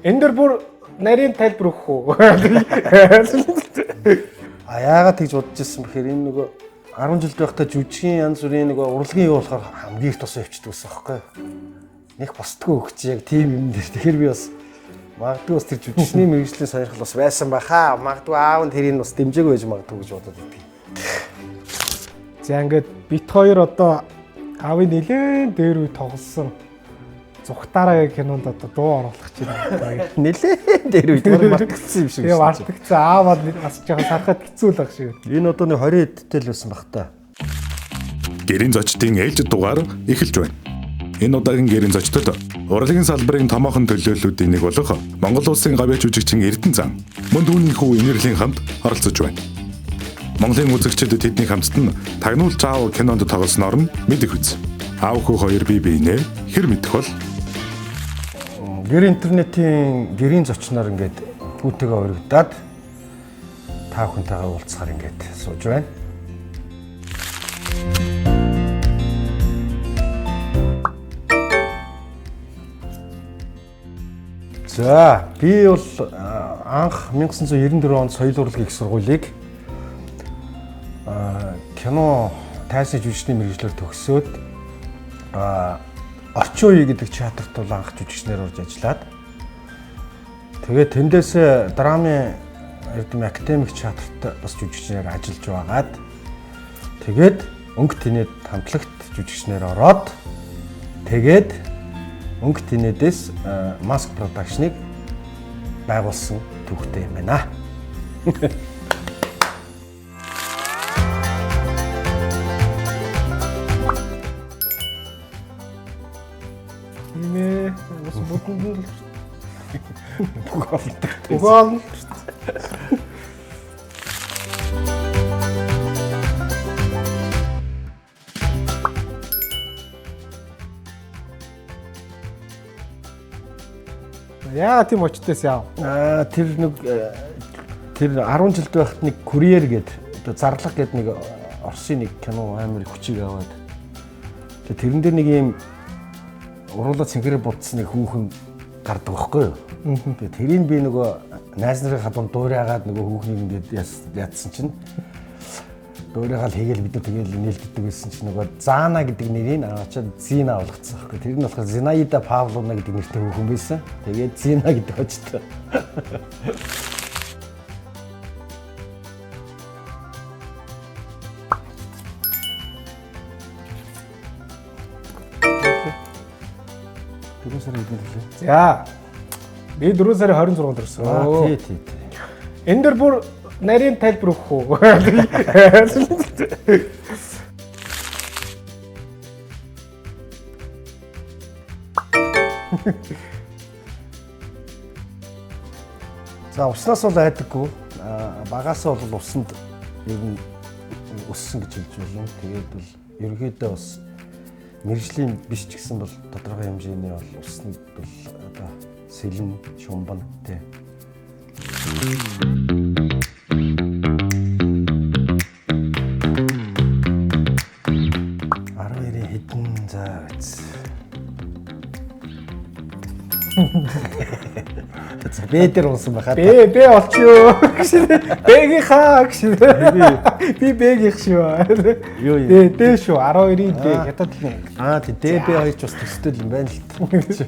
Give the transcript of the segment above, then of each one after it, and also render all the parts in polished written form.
энэ дэр бүр нарийн тайлбар өгөх үү? А яагаад тэгж бодож ирсэн бэхээр энэ нөгөө 10 жил байхдаа жүжигчин янз бүрийн нөгөө урлагийн юу болохоор хамгийн их тусаа явчихдаг байсан байхгүй. Нэг босдгоо өгч яг тийм юм дээр. Тэгэхээр би бас магадгүй бас тэр жүжигчний мэргэжлийн сонирхол бас байсан байхаа. Магадгүй аав нь тэрийг бас дэмжээг байж магадгүй гэж бодод байдаг. За ингээд бит хоёр одоо аавын нэлээд дээр үе тоглосон Зүхтаараа кинонд одоо дуу оруулах гэж байна. Нэлээд дээр үе дураг мартагдсан юм шиг Тэгээ мартагдсан аавал бас жоохон сарахад хэцүү л баг шиг. Энэ одоо нэг 20 эдтэй л байсан баг та. Гэрийн зочдын ээлжид дугаар эхэлж байна. Энэ удаагийн гэрийн зочдод урлагийн салбарын томоохон төлөөллүүдийн нэг болох Монгол улсын гавьяа жүжигчин Эрдэнэ зан мөн түүний хүү Инэрлийн хамт оролцож байна. Монголын үзэгчид тэдний хамтд нь тагнуул заав кинонд тоглосноор нь мэдэх үз. Аав хүү хоёр бие биенээ хэр мэдэх бол Гэр интернетийн гэрийн зочноор ингээд хүүтэйгээ өргөдөөд та бүхэнтэйгээ уулзахаар ингээд сууж байна. За, би бол анх 1994 онд соёл урлагийн их сургуулийг кино тайсан жүжигчний мэргэжлэр төгсөөд Орчин үеий гэдэг театрт бол анх жүжигчнээр орж ажиллаад тэгээд тэндээс драмын эрдэм академик театрт бас жүжигчнээр ажиллаж байгаад тэгээд өнгө тэнэд хамтлагт жүжигчнээр ороод тэгээд өнгө тэнэдээс маск продакшныг байгуулсан түүхтэй юм байна. Угаал. Яа тийм очтойс яав. Тэр 10 жилд байхад нэг курьер гэдэг одоо зарлага гэдэг нэг Оросын нэг кино амар хүчийг аваад тэрэн дээр нэг юм уруулаа цэнхэрэ бодсон нэг хүүхэн гардаг байхгүй юу. Тэгээ тэрийг би нөгөө найз нарын хадуун дуурайгаад нөгөө хүүхнийг ингээд яатсан чинь дуурайгаал хийгээл бид нар тэгээл нээлтдэг байсан чинь нөгөө Заана гэдэг нэрийг аваачаад Зина болгоцсон байхгүй. Тэр нь болохоор Зинаида Павловна гэдэг нэртэй хүүхэн байсан. Тэгээд Зина гэдэг очтой. За. Би 4 сарын 26-нд ирсэн. Тий. Энэ дэр бүр нарийн тайлбар өгөх үү? За уснаас бол айдаггүй. Багаас бол усанд ер нь өссөн гэж хэлж болно. Тэгээд бол ерөнхийдөө бас мэргэжлийн биш ч гэсэн бол тодорхой хэмжээний бол уснд бол одоо сэлэн, шумбан тий. 12-ийн хэдэн за биз. За бэ дээр унсан байхад. Бэ олчихё. Бэгийнхаа гэж. Би бэгийнх шүү. Юу юм? Дэ шүү 12-ийн дэ хятад л. Тий ДБ хоёр ч бас төстэй юм байна л та.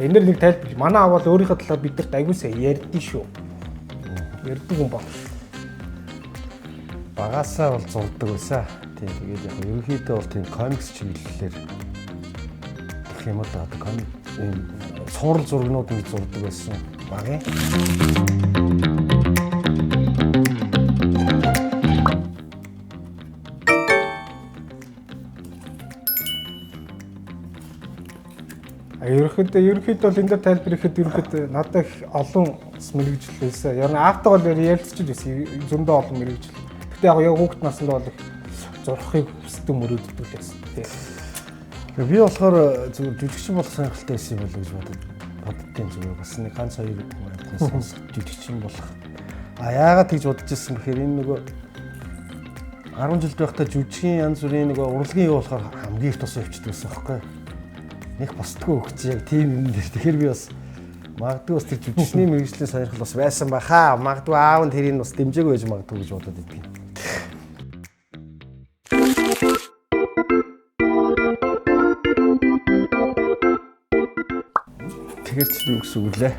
Энэ нэг тайлбар. Манай аав бол өөрийнхөө талаар бидэрт аягуулсаа ярьдэн шүү. Ярьдаг юм байна. Багасаа бол зурдаг байсан. Тийм тэгээд яг ерөнхийдөө бол тийм комикс чиглэлээр гэх юм уу одоо комик цуврал зургнууд ингэ зурдаг байсан. Багын. Ерөнхийдөө бол энэ дээр тайлбар ихэд ерөнхийдөө надад их олон мэрэгжил байсан. Ер нь аавтайгаа л ярилцчих байсан. Зөндөө олон мэрэгжил. Гэтэ яг хүүхэд насндаа бол их зурхыг хүсдэг мөрөөддөг байсан. Би болохоор зүгээр жүжигчин болох сонирхолтой байсан юм болов гэж боддtiin зүгээр бас нэг ганц хоёр хүмүүс жүжигчин болох Яагаад тэгж бодож ирсэн бэхээр энэ нөгөө 10 жил байхдаа жүжигчин янз бүрийн нөгөө урлагийн юу болохоор хамгийн их тус явчихдаг байсан байхгүй. Нэг босдгоо өгч яг тийм юм дээр. Тэгэхээр би бас магадгүй бас тэр жүжигчний мэргэжлийн сонирхол бас байсан баха. Магадгүй аав нь тэрийг бас дэмжээгүй байж магадгүй гэж бодоод идэв. Тэгэхээр чи юу гэсэн үг лээ?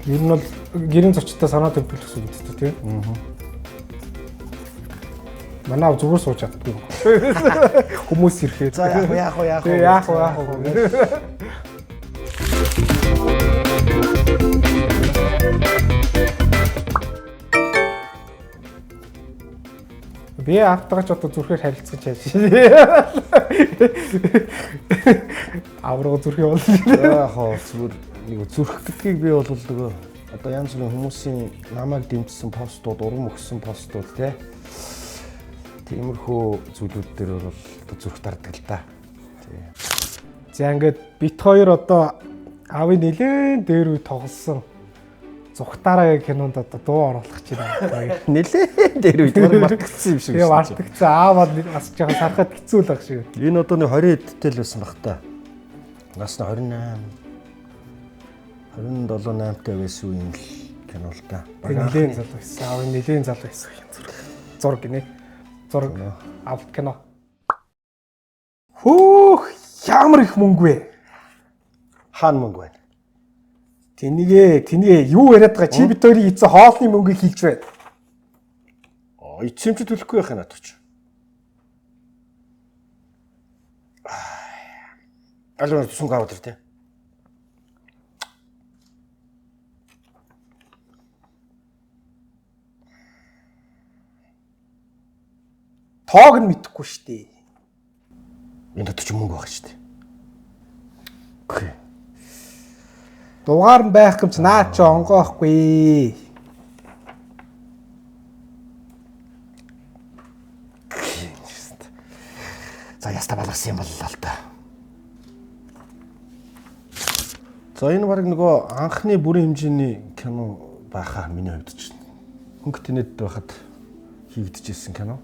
Ер нь бол гэрийн зочдтой санаа төвлөх гэсэн үг үү тийм. Манай зүгээр сууж чаддгүй. Хүмүүс ирэхэд. За яах вэ? Би автогч одоо зүрхээр харилцаж яаж шээ. Авраг зүрхээ бол. Яг хоо зүгээр нэг зүрх гэдгийг би бол нөгөө одоо янз бүрийн хүмүүсийн намайг дэмжсэн постууд, урам өгсөн постууд тиймэрхүү зүйлүүд дээр бол одоо зүрх дарддаг л да. За ингээд бит хоёр одоо аавын нэлээд дээр үе тоглосон Зүхтаараа кинонд одоо дуу оруулах гэж байна. Нэлээд дээр үед мартагдсан юм шиг Тэгээ мартагдсан. Аавал бас жоохон сарахад хэцүү л баг шиг. Энэ одоо нэг 20 эдтэй л байсан баг та. Нас нь 27-8-тай байсан үеийн кино л та. Нэлээд залуу байсан. Аавын нэлээд залуу байсан юм зураг гинэ. Зураг авт кино. Хөөх ямар их мөнгө вэ? Хаана мөнгө байна? Тэнийгээ юу яриад байгаа чи бит хоёрын эцэг хоолны мөнгөийг хилж байна. Эцэмч төлөхгүй байх юм атгач. Алуу сүнг аваад ир тий. Тоог нь мэдэхгүй шүү дээ. Энэ дотор ч мөнгө байгаа шүү дээ. Окей. Дугаар нь байх юм чи наа чи онгоохгүй. За яста балгасан юм боллоо л да. За энэ баг нөгөө анхны бүрийн хэмжээний кино байхаа миний хувьд ч хөнгө тэнэд байхад хийгдчихсэн кино.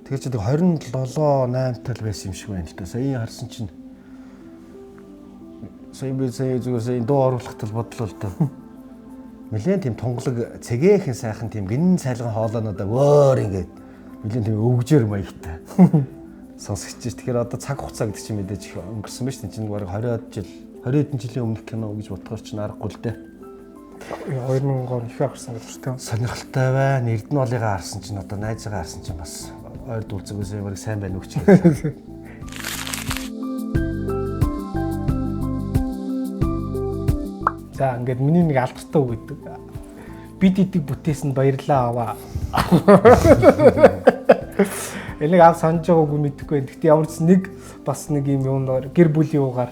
Тэгэхээр ч 27-8 тал байсан юм шиг байна л да. Сая харсан чинь зүгээр дуу оруулахт л бодлоо л доо. Нилээн тийм тунгалаг цэгээхэн сайхан тийм гинэн цайлган хоолойноо өөр ингээд нилээн тийм өвгжээр маягтай сонсогч. Тэгэхээр одоо цаг хугацаа гэдэг чинь мэдээж өнгөрсөн байж чинь баг 20 хэдэн жилийн өмнөх кино гэж бодохоор чинь аргагүй л дээ. 2000 он их харсан гэж тийм. Сонирхолтой байна. Эрдэнэлийгээ харсан чинь одоо найзаагаа харсан чинь бас ойр дүүлцэгээс яг сайн байна уу гэж. За ингээд миний нэг алдартай үг гэдэг. Бид идэг бүтээсэнд баярлаа аваа. Энийг аав санаж байгаагүй мэдэхгүй. Гэхдээ ямар ч нэг бас нэг юм юунаар гэр бүлийн уугаар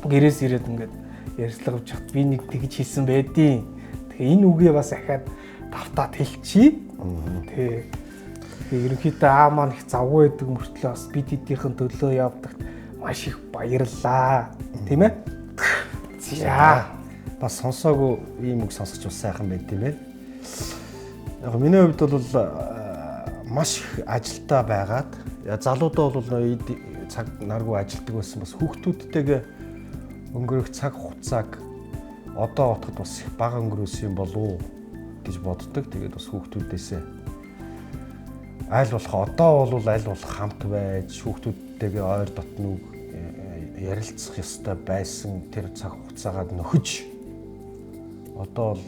гэрээс ирээд ингээд ярьцлага авч хат би нэг тэгж хийсэн байдیں۔ Тэгээ энэ үгээ бас ахаад давтаад хэлчихье. Тэгээ ерөнхийдөө аа маань их завгүй байдаг мөртлөө бас бид эдийнхэн төлөө явдагт маш их баярлаа. Тийм ээ? За бас сонсоогүй ийм үг сонсож бас сайхан байд тийм ээ. Яг миний хувьд бол маш их ажилдаа байгаад залуудаа бол цаг наргүй ажилдаг байсан бас хүүхдүүдтэйгээ өнгөрөх цаг хугацааг одоо бодоход бас их бага өнгөрөөсөн юм болов уу гэж боддог. Тэгээд бас хүүхдүүдээсээ аль болох одоо бол аль болох хамт байж хүүхдүүдтэйгээ ойр дотног ярилцах ёстой байсан тэр цаг хугацаагаа нөхөж одоо л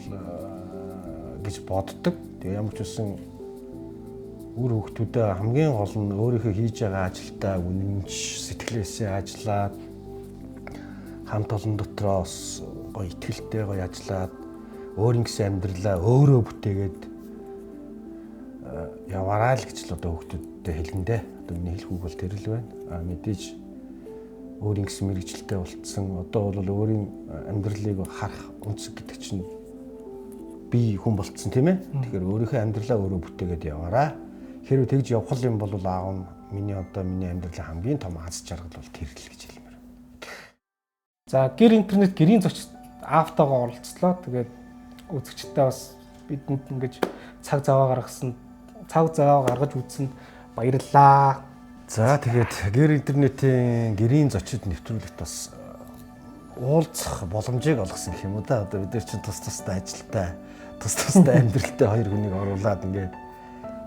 гэж боддог. Тэгээ ямар ч үсэн үр хүүхдүүдээ хамгийн гол нь өөрийнхөө хийж байгаа ажилдаа үнэнч сэтгэлээсээ ажиллаад хамт олон дотроос гоё итгэлтэй гоё ажиллаад өөрийн гэсэн амьдралаа өөрөө бүтээгээд яваарай л гэж л одоо хүүхдүүдтэй хэлгэндээ. Одоо миний хэлэх үг бол тэр л байна. Мэдээж өөрийн гэсэн мэрэгчлээ болцсон. Одоо бол өөрийн амьдралыг харах үнцэг гэдэг чинь би хүн болцсон тийм ээ. Тэгэхээр өөрийнхөө амьдралаа өөрөө бүтээгээд яваарай. Хэрвээ тэгж явах юм бол аав нь миний амьдралын хамгийн том аз жаргал бол тэр л гэж хэлмээр. За гэр интернет гэрийн зочд аавтайгаа оролцлоо. Тэгээд үзэгчтэй бас бидэнд ингэж цаг зав гаргаж үзсэнд баярлалаа. За тэгээд гэр интернетийн гэрийн зочид нэвтрүүлэгт бас уулзах боломжийг олгосон гэх юм уу да. Одоо бид нар чинь тус тустай ажилтай, тус тустай амьдралтай хоёр хүнийг оруулаад ингээд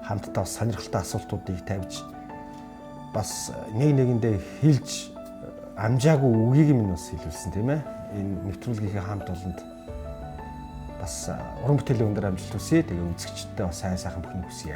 хамтдаа сонирхолтой асуултуудыг тавьж бас нэг нэгэндээ хэлж амжаагүй үгийг минь бас хэлүүлсэн тийм ээ. Энэ нэвтрүүлгийн хамт олонд бас уран бүтээлийн өндөр амжилт хүсье. Тэгээ үзэгчдээ бас сайн сайхан бүхнийг хүсье.